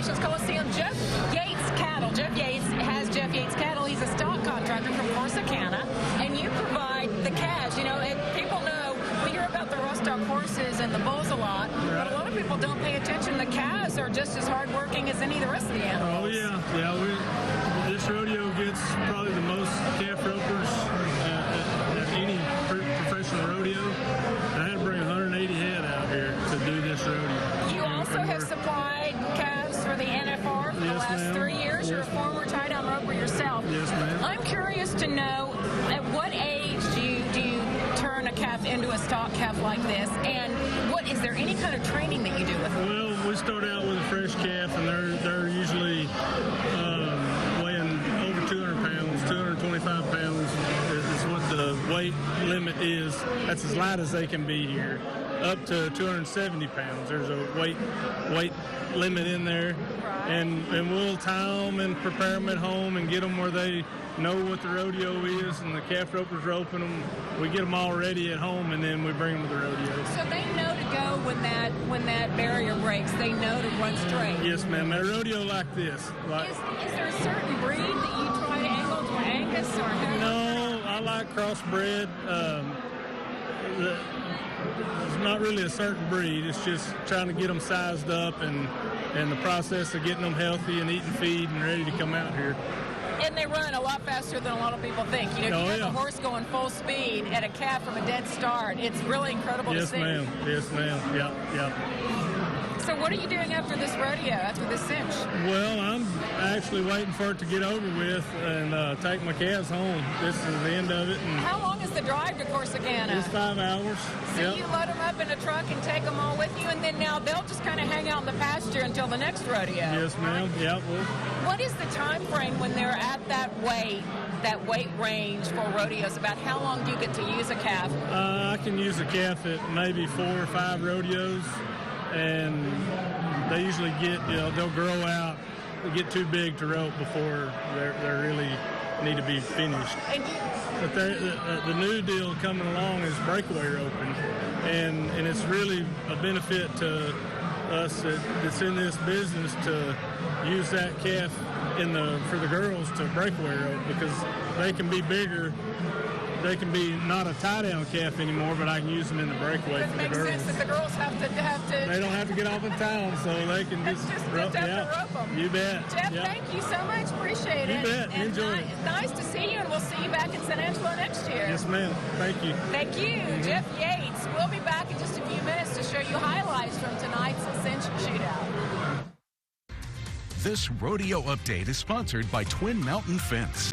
Nation's Coliseum. Jiff Yates Cattle. Jiff Yates has Jiff Yates Cattle. He's a stock contractor from Corsicana, and you provide the calves. You know, people know we hear about the Rostock horses and the bulls a lot, but a lot of people don't pay attention. The calves are just as hardworking as any of the rest of the animals. Oh yeah. This rodeo gets probably the most calf ropers at any professional rodeo. I had to bring 180 head out here to do this rodeo. You also have supplied calves for the NFR for the last 3 years. You're a former tie-down roper yourself. Yes, ma'am. I'm curious to know, at what age do you turn a calf into a stock calf like this, and is there any kind of training that you do with them? Well, we start out with a fresh calf, and they're usually weighing over 200 pounds, 225 pounds is what the weight limit is. That's as light as they can be here. Up to 270 pounds. There's a weight limit in there, and we'll tie them and prepare them at home and get them where they know what the rodeo is, and the calf ropers roping them. We get them all ready at home, and then we bring them to the rodeo. So they know to go when that barrier breaks. They know to run straight. Yes, ma'am. At a rodeo like this. Is there a certain breed that you try to angle to Angus or how? No, I like crossbred. It's not really a certain breed. It's just trying to get them sized up and the process of getting them healthy and eating feed and ready to come out here. And they run a lot faster than a lot of people think. You know, if you have a horse going full speed at a calf from a dead start, it's really incredible to see. Yes, ma'am. Yes, ma'am. Yeah. So what are you doing after this rodeo, after this cinch? Well, I'm actually waiting for it to get over with and take my calves home. This is the end of it. And how long is the drive to Corsicana? It's 5 hours. So you load them up in a truck and take them all with you, and then now they'll just kind of hang out in the pasture until the next rodeo. Yes, ma'am. Right? Yeah. What is the time frame when they're at that weight range for rodeos? About how long do you get to use a calf? I can use a calf at maybe 4 or 5 rodeos, and they usually they'll grow out, get too big to rope before they really need to be finished. But the new deal coming along is breakaway roping, and it's really a benefit to us that's in this business to use that calf for the girls to breakaway rope, because they can be bigger. They can be not a tie-down calf anymore, but I can use them in the breakaway for the girls. It makes sense that the girls have to... They don't have to get off in town, so they can just rope them. You bet. Jeff, thank you so much. Appreciate it. You bet. Enjoy it. It's nice to see you, and we'll see you back in San Angelo next year. Yes, ma'am. Thank you. Thank you. Jeff Yates. We'll be back in just a few minutes to show you highlights from tonight's cinch shootout. This rodeo update is sponsored by Twin Mountain Fence.